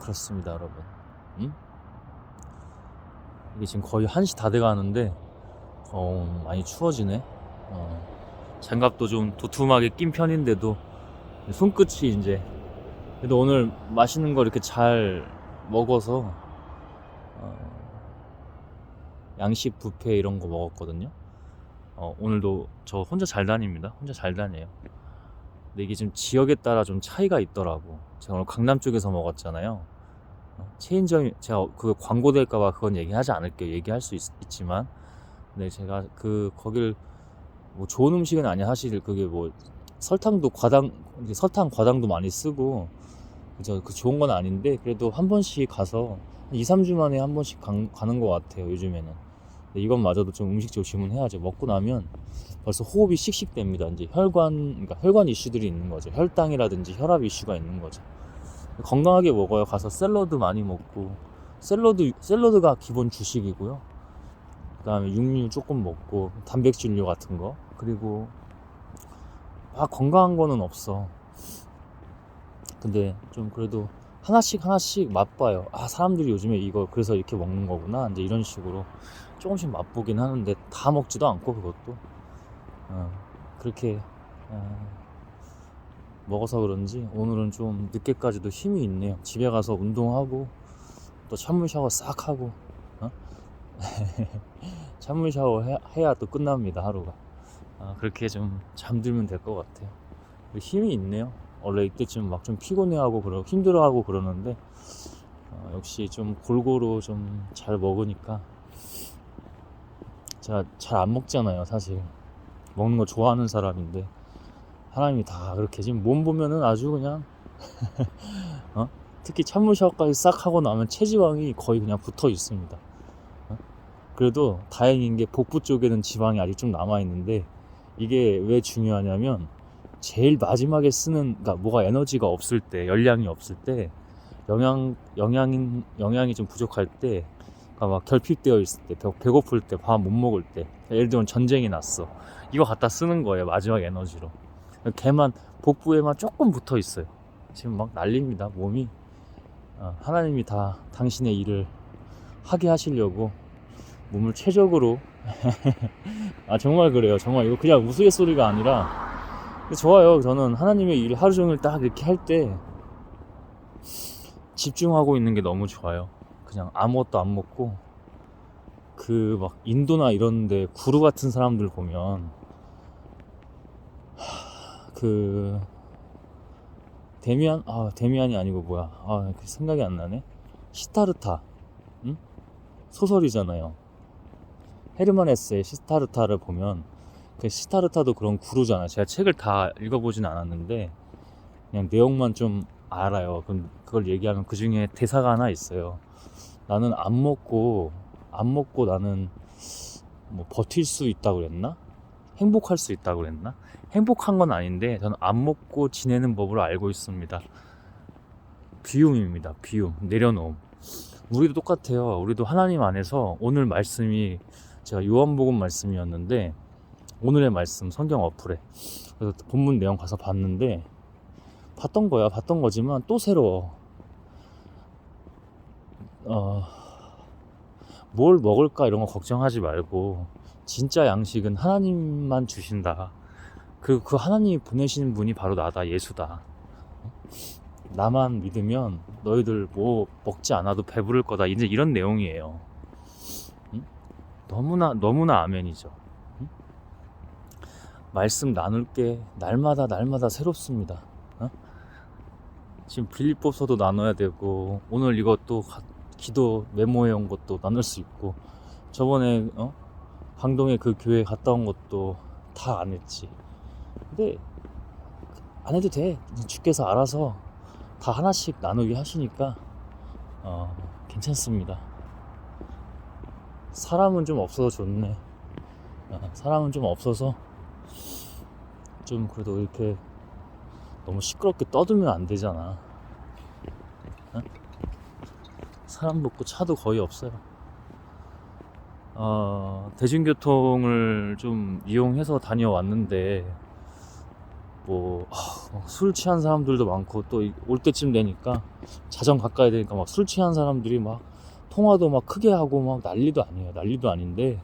그렇습니다, 여러분. 응? 이게 지금 거의 1시 다 돼가는데 많이 추워지네. 장갑도 좀 도톰하게 낀 편인데도 손끝이 이제, 그래도 오늘 맛있는 거 이렇게 잘 먹어서 양식 뷔페 이런 거 먹었거든요. 오늘도 저 혼자 잘 다닙니다. 혼자 잘 다녀요. 근데 이게 지금 지역에 따라 좀 차이가 있더라고. 제가 오늘 강남 쪽에서 먹었잖아요. 체인점이, 제가 그 광고 될까봐 그건 얘기하지 않을게요. 얘기할 수 있지만, 근데 제가 거길 뭐 좋은 음식은 아니야. 사실 그게 뭐 설탕 과당도 많이 쓰고, 그죠? 그 좋은 건 아닌데 그래도 한 번씩 가서 2, 3주 만에 한 번씩 가는 것 같아요, 요즘에는. 근데 이것마저도 좀 음식 조심은 해야죠. 먹고 나면 벌써 호흡이 씩씩됩니다. 이제 그러니까 혈관 이슈들이 있는 거죠. 혈당이라든지 혈압 이슈가 있는 거죠. 건강하게 먹어요. 가서 샐러드 많이 먹고, 샐러드가 기본 주식이고요. 그 다음에 육류 조금 먹고, 단백질류 같은 거. 그리고 건강한 거는 없어. 근데 좀 그래도 하나씩 맛봐요. 사람들이 요즘에 이거 그래서 이렇게 먹는 거구나, 이제 이런 식으로 조금씩 맛보긴 하는데 다 먹지도 않고, 그것도 그렇게 먹어서 그런지 오늘은 좀 늦게까지도 힘이 있네요. 집에 가서 운동하고 또 찬물 샤워 싹 하고 찬물 샤워 해야 또 끝납니다, 하루가. 그렇게 좀 잠들면 될 것 같아요. 힘이 있네요. 원래 이때쯤 막 좀 피곤해하고 그러고 힘들어하고 그러는데 역시 좀 골고루 좀 잘 먹으니까. 제가 잘 안 먹잖아요, 사실. 먹는 거 좋아하는 사람인데 하나님이 다 그렇게, 지금 몸 보면은 아주 그냥 특히 찬물 샤워까지 싹 하고 나면 체지방이 거의 그냥 붙어 있습니다. 그래도 다행인 게 복부 쪽에는 지방이 아직 좀 남아 있는데, 이게 왜 중요하냐면 제일 마지막에 쓰는, 그러니까 뭐가 에너지가 없을 때, 열량이 없을 때, 영양이 좀 부족할 때, 그러니까 막 결핍되어 있을 때, 배고플 때, 밥 못 먹을 때, 예를 들면 전쟁이 났어, 이거 갖다 쓰는 거예요, 마지막 에너지로. 걔만, 복부에만 조금 붙어 있어요. 지금 막 난립니다, 몸이. 하나님이 다 당신의 일을 하게 하시려고 몸을 최적으로 정말 그래요. 정말 이거 그냥 우스갯소리가 아니라 좋아요. 저는 하나님의 일 하루 종일 딱 이렇게 할 때 집중하고 있는 게 너무 좋아요. 그냥 아무것도 안 먹고, 그 막 인도나 이런데 구루 같은 사람들 보면 그 데미안이 아니고 뭐야, 생각이 안 나네. 시타르타, 응? 소설이잖아요. 헤르만 헤세의 시타르타를 보면, 그 시타르타도 그런 구루잖아요. 제가 책을 다 읽어보진 않았는데 그냥 내용만 좀 알아요. 그럼 그걸 얘기하면 그 중에 대사가 하나 있어요. 나는 안 먹고 나는 뭐 버틸 수 있다고 그랬나? 행복할 수 있다고 그랬나? 행복한 건 아닌데 저는 안 먹고 지내는 법을 알고 있습니다. 비움입니다. 비움, 내려놓음. 우리도 똑같아요. 우리도 하나님 안에서, 오늘 말씀이 제가 요한복음 말씀이었는데, 오늘의 말씀 성경 어플에, 그래서 본문 내용 가서 봤는데, 봤던 거지만 또 새로워. 뭘 먹을까 이런 거 걱정하지 말고 진짜 양식은 하나님만 주신다. 그 하나님이 보내시는 분이 바로 나다, 예수다. 나만 믿으면 너희들 뭐 먹지 않아도 배부를 거다, 이제 이런 내용이에요. 너무나 아멘이죠. 말씀 나눌 게 날마다 새롭습니다. 지금 빌립보서도 나눠야 되고, 오늘 이것도 기도 메모해온 것도 나눌 수 있고, 저번에 강동에 그 교회 갔다 온 것도 다 안 했지. 근데 안 해도 돼. 주께서 알아서 다 하나씩 나누게 하시니까 괜찮습니다. 사람은 좀 없어서 좋네. 사람은 좀 없어서 좀 그래도 이렇게 너무 시끄럽게 떠들면 안 되잖아. 사람도 없고 차도 거의 없어요. 대중교통을 좀 이용해서 다녀왔는데 뭐 술 취한 사람들도 많고 또 올 때쯤 되니까 자정 가까이 되니까 막 술 취한 사람들이 막 통화도 막 크게 하고 막 난리도 아니에요. 난리도 아닌데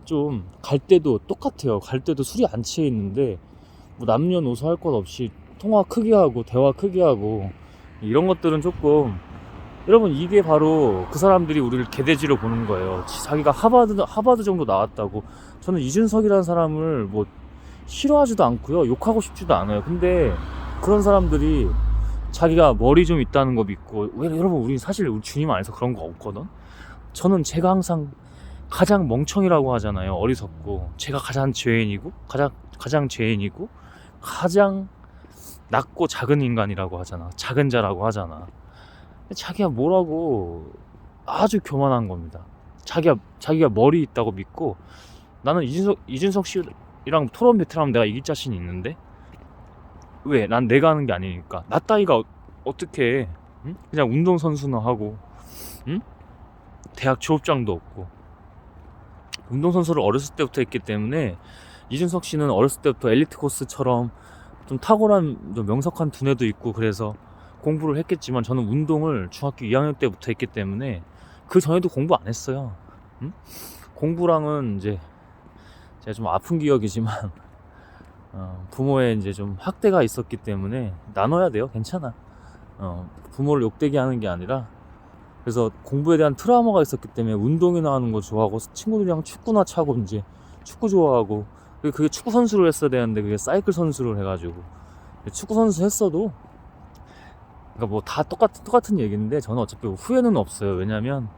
좀 갈 때도 똑같아요. 갈 때도 술이 안 취해 있는데 뭐 남녀노소 할 것 없이 통화 크게 하고 대화 크게 하고 이런 것들은 조금, 여러분 이게 바로 그 사람들이 우리를 개돼지로 보는 거예요. 자기가 하버드 정도 나왔다고. 저는 이준석이라는 사람을 뭐 싫어하지도 않고요, 욕하고 싶지도 않아요. 근데 그런 사람들이 자기가 머리 좀 있다는 거 믿고, 왜 여러분 우리 사실 우리 주님 안에서 그런 거 없거든. 저는 제가 항상 가장 멍청이라고 하잖아요. 어리석고 제가 가장 죄인이고 가장 죄인이고 가장 낮고 작은 인간이라고 하잖아. 작은 자라고 하잖아. 자기가 뭐라고 아주 교만한 겁니다. 자기가 머리 있다고 믿고, 나는 이준석 씨랑 토론 배틀하면 내가 이길 자신이 있는데, 왜? 난 내가 하는 게 아니니까. 나 따위가 어떻게 해? 응? 그냥 운동선수나 하고, 응? 대학 졸업장도 없고. 운동선수를 어렸을 때부터 했기 때문에, 이준석 씨는 어렸을 때부터 엘리트 코스처럼 좀 탁월한, 좀 명석한 두뇌도 있고, 그래서 공부를 했겠지만, 저는 운동을 중학교 2학년 때부터 했기 때문에 그 전에도 공부 안 했어요. 응? 공부랑은 이제 제가 좀 아픈 기억이지만 부모의 이제 좀 학대가 있었기 때문에 나눠야 돼요. 괜찮아. 부모를 욕되게 하는 게 아니라, 그래서 공부에 대한 트라우마가 있었기 때문에 운동이나 하는 거 좋아하고, 친구들이랑 축구나 차고 이제 축구 좋아하고, 그게 축구 선수를 했어야 되는데 그게 사이클 선수를 해가지고, 축구 선수 했어도, 그러니까 뭐 다 똑같은 얘기인데 저는 어차피 후회는 없어요. 왜냐면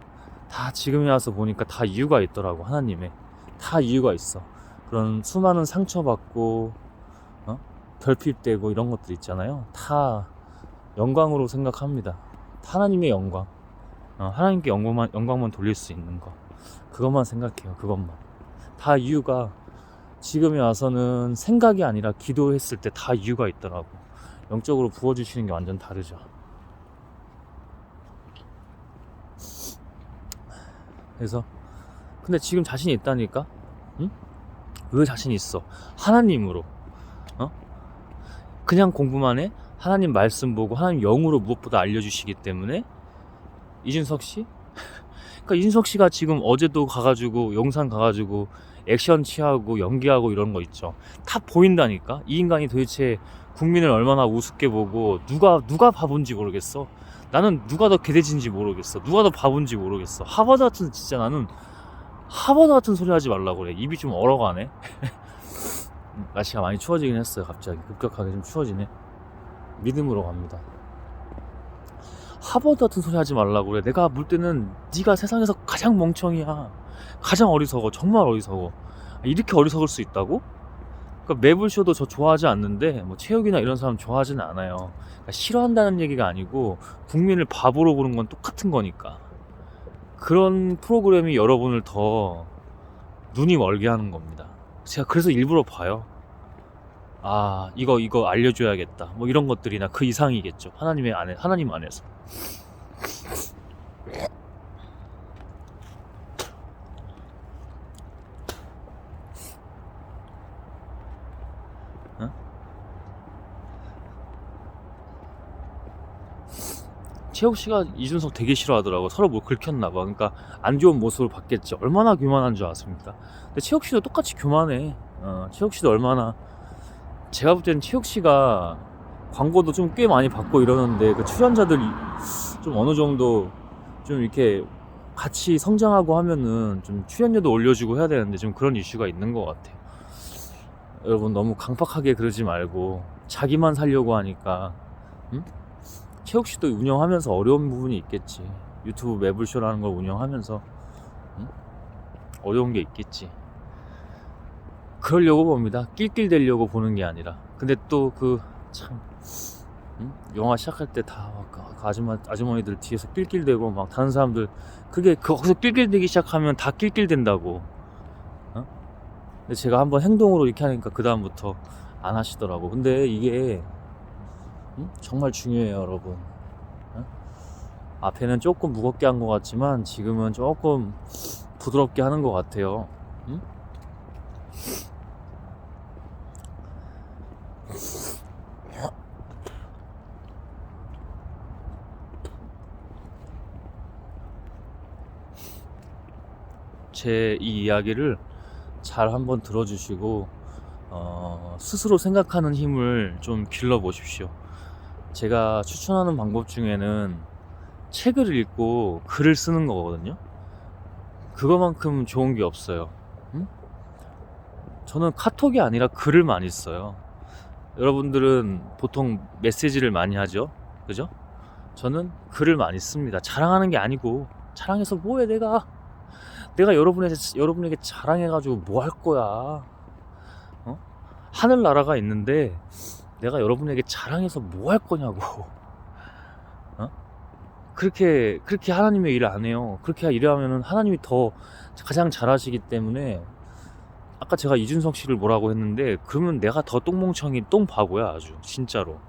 다 지금에 와서 보니까 다 이유가 있더라고. 하나님의 다 이유가 있어. 그런 수많은 상처받고 결핍되고 이런 것들 있잖아요. 다 영광으로 생각합니다. 하나님의 영광, 하나님께 영광만 돌릴 수 있는 거, 그것만 생각해요. 그것만. 다 이유가, 지금에 와서는 생각이 아니라 기도했을 때 다 이유가 있더라고. 영적으로 부어주시는 게 완전 다르죠. 그래서 근데 지금 자신이 있다니까? 응? 왜 자신이 있어? 하나님으로. 그냥 공부만 해? 하나님 말씀 보고 하나님 영으로 무엇보다 알려주시기 때문에. 이준석 씨? 그러니까 이준석 씨가 지금 어제도 가가지고 영상 가가지고 액션 취하고 연기하고 이런 거 있죠. 다 보인다니까. 이 인간이 도대체 국민을 얼마나 우습게 보고, 누가 바본지 모르겠어. 나는 누가 더 개돼지인지 모르겠어. 누가 더 바본지 모르겠어. 나는 하버드 같은 소리 하지 말라고 그래. 입이 좀 얼어가네. 날씨가 많이 추워지긴 했어요. 갑자기 급격하게 좀 추워지네. 믿음으로 갑니다. 하버드 같은 소리 하지 말라고 그래. 내가 볼 때는 네가 세상에서 가장 멍청이야. 가장 어리석어. 정말 어리석어. 이렇게 어리석을 수 있다고? 그러니까 매블쇼도 저 좋아하지 않는데, 뭐 체육이나 이런 사람 좋아하지는 않아요. 그러니까 싫어한다는 얘기가 아니고, 국민을 바보로 보는 건 똑같은 거니까. 그런 프로그램이 여러분을 더 눈이 멀게 하는 겁니다. 제가 그래서 일부러 봐요. 이거 알려줘야겠다. 뭐 이런 것들이나 그 이상이겠죠. 하나님 안에서. 최욱 씨가 이준석 되게 싫어하더라고. 서로 뭐 긁혔나 봐. 그러니까 안 좋은 모습을 봤겠지. 얼마나 교만한 줄 아십니까? 근데 최욱 씨도 똑같이 교만해. 최욱 씨도 얼마나, 제가 볼 때는 최욱 씨가 광고도 좀 꽤 많이 받고 이러는데, 그 출연자들이 좀 어느 정도 좀 이렇게 같이 성장하고 하면은 좀 출연료도 올려주고 해야 되는데, 좀 그런 이슈가 있는 것 같아요. 여러분 너무 강팍하게 그러지 말고, 자기만 살려고 하니까. 최욱 씨도 운영하면서 어려운 부분이 있겠지. 유튜브 매블쇼라는 걸 운영하면서 어려운 게 있겠지. 그러려고 봅니다. 낄낄대려고 보는 게 아니라. 근데 또 참 영화 시작할 때 다 아주머니들 뒤에서 낄낄대고 막 다른 사람들, 그게 거기서 낄낄대기 시작하면 다 낄낄댄다고. 근데 제가 한번 행동으로 이렇게 하니까 그 다음부터 안 하시더라고. 근데 이게 정말 중요해요, 여러분. 앞에는 조금 무겁게 한 것 같지만 지금은 조금 부드럽게 하는 것 같아요. 제 이 이야기를 잘 한번 들어주시고 스스로 생각하는 힘을 좀 길러 보십시오. 제가 추천하는 방법 중에는 책을 읽고 글을 쓰는 거거든요. 그거만큼 좋은 게 없어요. 응? 저는 카톡이 아니라 글을 많이 써요. 여러분들은 보통 메시지를 많이 하죠, 그죠? 저는 글을 많이 씁니다. 자랑하는 게 아니고, 자랑해서 뭐해. 내가 여러분에게 자랑해가지고 뭐 할 거야. 하늘나라가 있는데 내가 여러분에게 자랑해서 뭐 할 거냐고. 그렇게 하나님의 일을 안 해요. 그렇게 일하면 하나님이 더 가장 잘하시기 때문에. 아까 제가 이준석 씨를 뭐라고 했는데, 그러면 내가 더 똥멍청이 똥바보야, 아주 진짜로.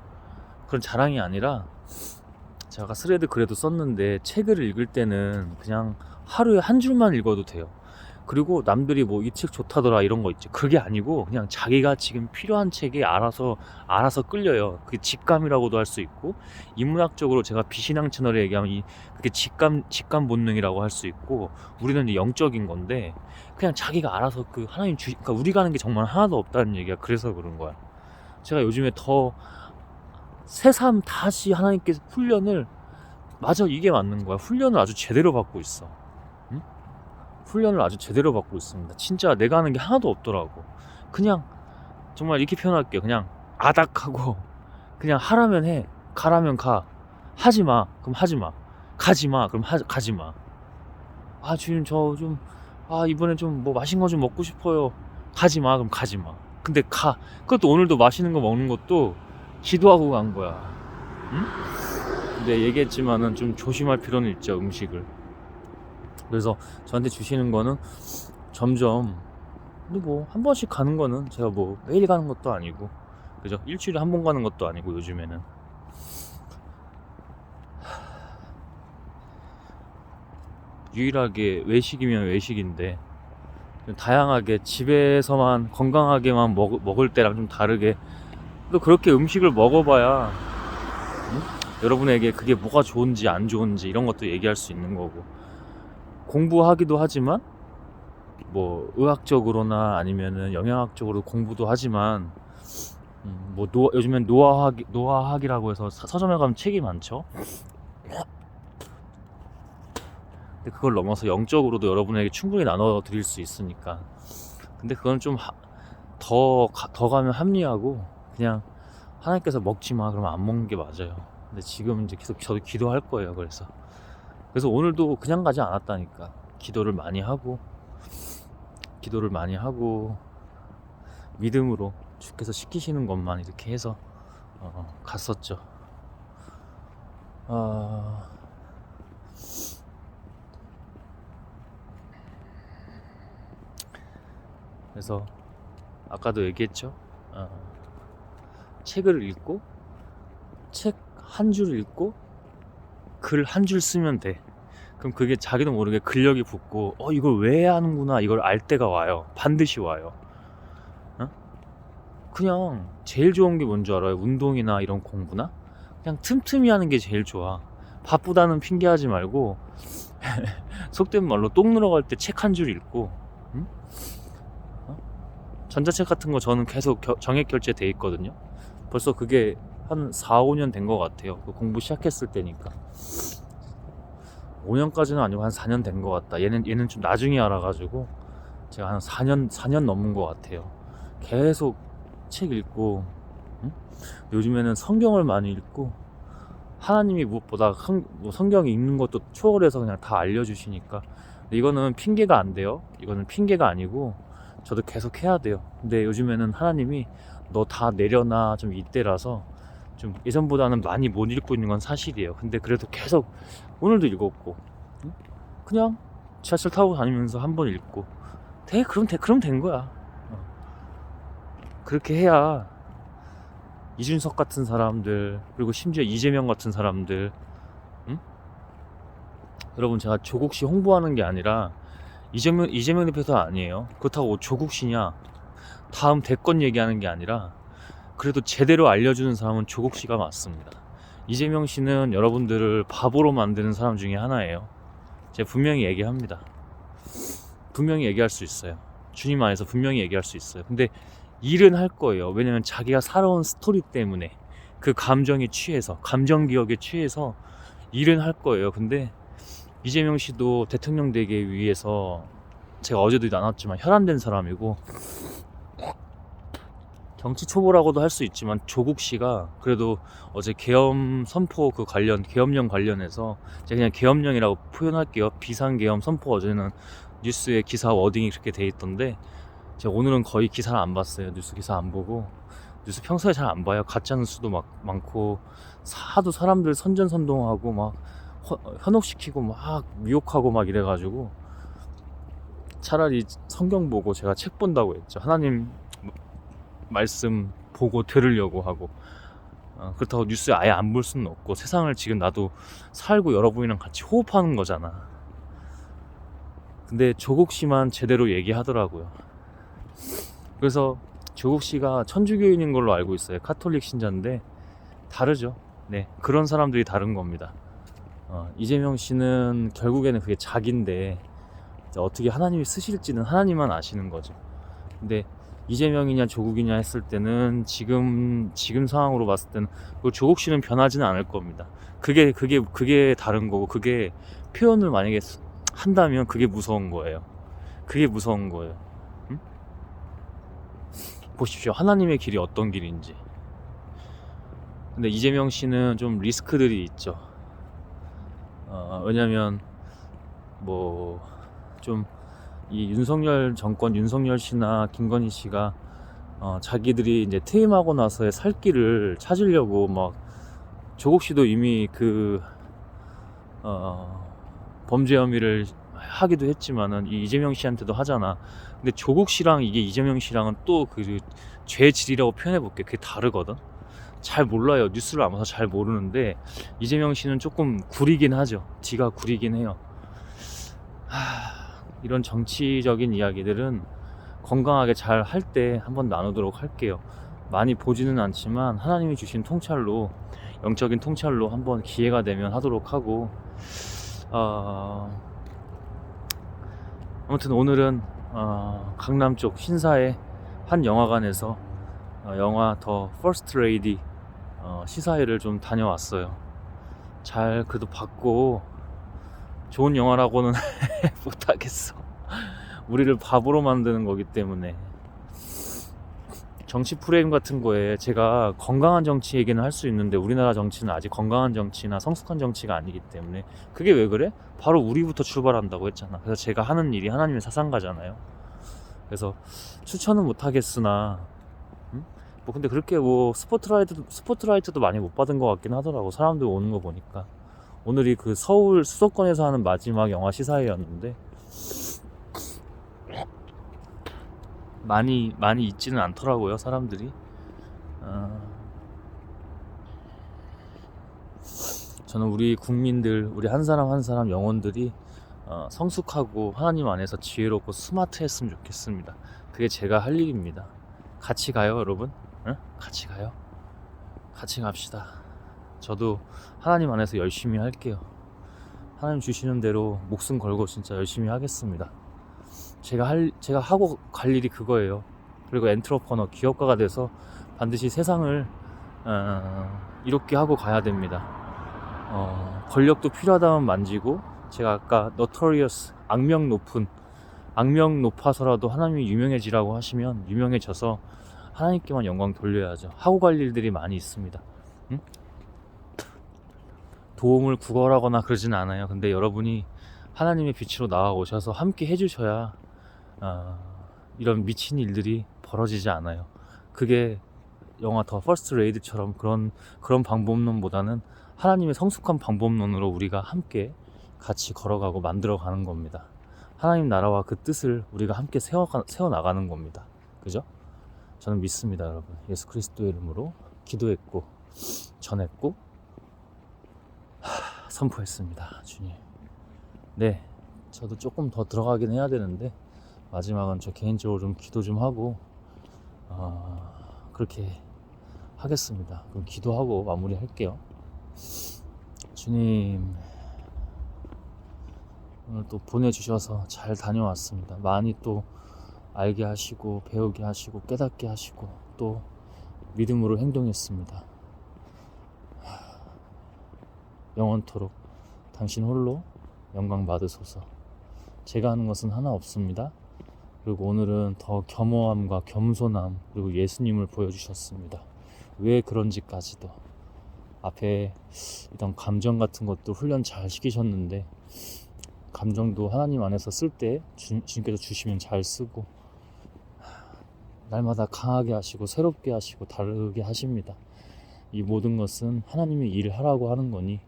그런 자랑이 아니라, 제가 스레드 글에도 썼는데, 책을 읽을 때는 그냥 하루에 한 줄만 읽어도 돼요. 그리고 남들이 뭐 이 책 좋다더라 이런 거 있지, 그게 아니고 그냥 자기가 지금 필요한 책에 알아서 끌려요. 그게 직감이라고도 할 수 있고, 인문학적으로 제가 비신앙 채널에 얘기하면 그게 직감 본능이라고 할 수 있고, 우리는 이제 영적인 건데, 그냥 자기가 알아서 그 하나님 그러니까 우리가 하는 게 정말 하나도 없다는 얘기가 그래서 그런 거야. 제가 요즘에 더 새삼 다시 하나님께서 훈련을, 맞아, 이게 맞는 거야. 훈련을 아주 제대로 받고 있어. 훈련을 아주 제대로 받고 있습니다. 진짜 내가 하는 게 하나도 없더라고. 그냥 정말 이렇게 표현할게요. 그냥 아닥하고, 그냥 하라면 해, 가라면 가, 하지마 그럼 하지마, 가지마 그럼 가지마. 아 주님 저 좀 이번에 좀 뭐 맛있는 거 좀 먹고 싶어요. 가지마 그럼 가지마. 근데 가. 그것도 오늘도 맛있는 거 먹는 것도 기도하고 간 거야. 응? 근데 얘기했지만은 좀 조심할 필요는 있죠, 음식을. 그래서 저한테 주시는 거는 점점, 근데 뭐 한 번씩 가는 거는, 제가 뭐 매일 가는 것도 아니고, 그죠? 일주일에 한 번 가는 것도 아니고, 요즘에는 유일하게 외식이면 외식인데, 다양하게 집에서만 건강하게만 먹을 때랑 좀 다르게, 또 그렇게 음식을 먹어봐야 여러분에게 그게 뭐가 좋은지 안 좋은지 이런 것도 얘기할 수 있는 거고, 공부하기도 하지만 뭐 의학적으로나 아니면은 영양학적으로 공부도 하지만, 뭐 요즘엔 노화학이라고 해서 서점에 가면 책이 많죠. 근데 그걸 넘어서 영적으로도 여러분에게 충분히 나눠 드릴 수 있으니까. 근데 그건 좀 더 가면 합리하고, 그냥 하나님께서 먹지 마 그러면 안 먹는 게 맞아요. 근데 지금 이제 계속 저도 기도할 거예요. 그래서 오늘도 그냥 가지 않았다니까. 기도를 많이 하고 믿음으로 주께서 시키시는 것만 이렇게 해서 갔었죠. 그래서 아까도 얘기했죠. 책을 읽고, 책 한 줄 읽고 글 한 줄 쓰면 돼. 그럼 그게 자기도 모르게 근력이 붙고, 이걸 왜 하는구나, 이걸 알 때가 와요. 반드시 와요. 그냥 제일 좋은 게 뭔지 알아요? 운동이나 이런 공부나 그냥 틈틈이 하는 게 제일 좋아. 바쁘다는 핑계하지 말고 속된 말로 똥 누러 갈 때 책 한 줄 읽고, 응? 전자책 같은 거 저는 계속 정액 결제돼 있거든요. 벌써 그게 한 4, 5년 된 것 같아요. 그 공부 시작했을 때니까. 5년까지는 아니고 한 4년 된 것 같다. 얘는 좀 나중에 알아가지고 제가 한 4년 넘은 것 같아요. 계속 책 읽고, 응? 요즘에는 성경을 많이 읽고, 하나님이 무엇보다 성경이 읽는 것도 초월해서 그냥 다 알려주시니까. 이거는 핑계가 안 돼요. 이거는 핑계가 아니고 저도 계속 해야 돼요. 근데 요즘에는 하나님이 너 다 내려놔 좀 이때라서 좀 예전보다는 많이 못 읽고 있는 건 사실이에요. 근데 그래도 계속 오늘도 읽었고, 응? 그냥 지하철 타고 다니면서 한 번 읽고, 그럼 된 거야. 그렇게 해야 이준석 같은 사람들, 그리고 심지어 이재명 같은 사람들, 응? 여러분, 제가 조국씨 홍보하는 게 아니라 이재명 대표도 아니에요. 그렇다고 조국씨냐, 다음 대권 얘기하는 게 아니라, 그래도 제대로 알려주는 사람은 조국씨가 맞습니다. 이재명 씨는 여러분들을 바보로 만드는 사람 중에 하나예요. 제가 분명히 얘기합니다. 분명히 얘기할 수 있어요. 주님 안에서 분명히 얘기할 수 있어요. 근데 일은 할 거예요. 왜냐면 자기가 살아온 스토리 때문에 그 감정에 취해서, 감정 기억에 취해서 일은 할 거예요. 근데 이재명 씨도 대통령 되기 위해서, 제가 어제도 나눴지만 혈안된 사람이고 정치 초보라고도 할 수 있지만, 조국 씨가 그래도 어제 계엄 선포 그 관련, 계엄령 관련해서 제가 그냥 계엄령이라고 표현할게요. 비상계엄 선포, 어제는 뉴스에 기사 워딩이 그렇게 돼 있던데, 제가 오늘은 거의 기사를 안 봤어요. 뉴스 기사 안 보고. 뉴스 평소에 잘 안 봐요. 가짜 뉴스도 막 많고, 하도 사람들 선전선동하고 막 현혹시키고 막 미혹하고 막 이래가지고, 차라리 성경 보고 제가 책 본다고 했죠. 하나님 말씀 보고 들으려고 하고. 그렇다고 뉴스 아예 안 볼 수는 없고, 세상을 지금 나도 살고 여러분이랑 같이 호흡하는 거잖아. 근데 조국 씨만 제대로 얘기하더라고요. 그래서 조국 씨가 천주교인인 걸로 알고 있어요. 카톨릭 신자인데 다르죠. 네, 그런 사람들이 다른 겁니다. 이재명 씨는 결국에는 그게 자기인데, 어떻게 하나님이 쓰실지는 하나님만 아시는 거죠. 근데 이재명이냐 조국이냐 했을 때는, 지금 상황으로 봤을 때는 그 조국 씨는 변하지는 않을 겁니다. 그게 다른 거고, 그게 표현을 만약에 한다면 그게 무서운 거예요. 그게 무서운 거예요. 응? 보십시오. 하나님의 길이 어떤 길인지. 근데 이재명 씨는 좀 리스크들이 있죠. 왜냐면 좀 이 윤석열 정권, 윤석열 씨나 김건희 씨가 자기들이 이제 퇴임하고 나서의 살 길을 찾으려고 막, 조국 씨도 이미 범죄 혐의를 하기도 했지만은 이 이재명 씨한테도 하잖아. 근데 조국 씨랑 이게 이재명 씨랑은 또 그 죄질이라고 표현해 볼게. 그게 다르거든. 잘 몰라요. 뉴스를 안 봐서 잘 모르는데, 이재명 씨는 조금 구리긴 하죠. 뒤가 구리긴 해요. 이런 정치적인 이야기들은 건강하게 잘 할 때 한번 나누도록 할게요. 많이 보지는 않지만 하나님이 주신 통찰로, 영적인 통찰로 한번 기회가 되면 하도록 하고, 아무튼 오늘은 강남 쪽 신사의 한 영화관에서 영화 더 퍼스트 레이디 시사회를 좀 다녀왔어요. 잘 그래도 봤고, 좋은 영화라고는 못하겠어. 우리를 바보로 만드는 거기 때문에. 정치 프레임 같은 거에 제가 건강한 정치 얘기는 할 수 있는데, 우리나라 정치는 아직 건강한 정치나 성숙한 정치가 아니기 때문에. 그게 왜 그래? 바로 우리부터 출발한다고 했잖아. 그래서 제가 하는 일이 하나님의 사상가잖아요. 그래서 추천은 못하겠으나, 근데 그렇게 스포트라이트도 많이 못 받은 것 같긴 하더라고. 사람들 오는 거 보니까. 오늘이 그 서울 수도권에서 하는 마지막 영화 시사회였는데, 많이 있지는 않더라고요, 사람들이. 저는 우리 국민들, 우리 한 사람 한 사람 영혼들이 성숙하고 하나님 안에서 지혜롭고 스마트했으면 좋겠습니다. 그게 제가 할 일입니다. 같이 가요, 여러분? 응? 같이 가요. 같이 갑시다. 저도 하나님 안에서 열심히 할게요. 하나님 주시는 대로 목숨 걸고 진짜 열심히 하겠습니다. 제가 하고 갈 일이 그거예요. 그리고 엔트러퍼너, 기업가가 돼서 반드시 세상을 이롭게 하고 가야 됩니다. 권력도 필요하다면 만지고, 제가 아까 notorious, 악명 높아서라도 하나님이 유명해지라고 하시면 유명해져서 하나님께만 영광 돌려야죠. 하고 갈 일들이 많이 있습니다. 응? 도움을 구걸하거나 그러진 않아요. 근데 여러분이 하나님의 빛으로 나와오셔서 함께 해주셔야 이런 미친 일들이 벌어지지 않아요. 그게 영화 더 퍼스트 레이드처럼 그런 방법론보다는 하나님의 성숙한 방법론으로 우리가 함께 같이 걸어가고 만들어가는 겁니다. 하나님 나라와 그 뜻을 우리가 함께 세워나가는 겁니다. 그죠? 저는 믿습니다, 여러분. 예수 그리스도의 이름으로 기도했고 전했고 선포했습니다. 주님. 네, 저도 조금 더 들어가긴 해야 되는데, 마지막은 저 개인적으로 좀 기도 좀 하고 그렇게 하겠습니다. 그럼 기도하고 마무리 할게요. 주님, 오늘 또 보내주셔서 잘 다녀왔습니다. 많이 또 알게 하시고 배우게 하시고 깨닫게 하시고 또 믿음으로 행동했습니다. 영원토록 당신 홀로 영광 받으소서. 제가 하는 것은 하나 없습니다. 그리고 오늘은 더 겸허함과 겸손함 그리고 예수님을 보여주셨습니다. 왜 그런지까지도 앞에 이런 감정 같은 것도 훈련 잘 시키셨는데 감정도 하나님 안에서 쓸 때 주님께서 주시면 잘 쓰고 날마다 강하게 하시고 새롭게 하시고 다르게 하십니다. 이 모든 것은 하나님이 일하라고 하는 거니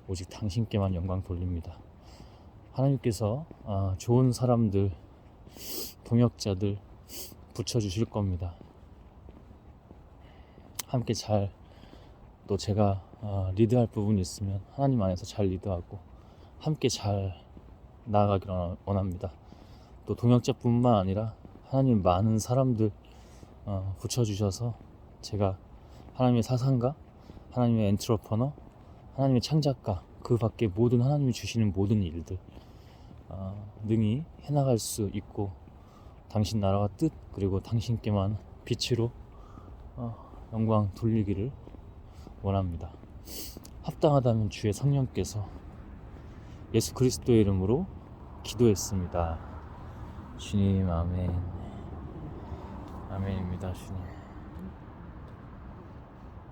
오직 당신께만 영광 돌립니다. 하나님께서 좋은 사람들, 동역자들 붙여주실 겁니다. 함께 잘 또 제가 리드할 부분이 있으면 하나님 안에서 잘 리드하고 함께 잘 나아가기를 원합니다. 또 동역자뿐만 아니라 하나님 많은 사람들 붙여주셔서 제가 하나님의 사상가, 하나님의 엔트러퍼너, 하나님의 창작가 그 밖에 모든 하나님이 주시는 모든 일들 능히 해나갈 수 있고 당신 나라와 뜻 그리고 당신께만 빛으로 영광 돌리기를 원합니다. 합당하다면 주의 성령께서 예수 그리스도의 이름으로 기도했습니다. 주님 아멘. 아멘입니다. 주님.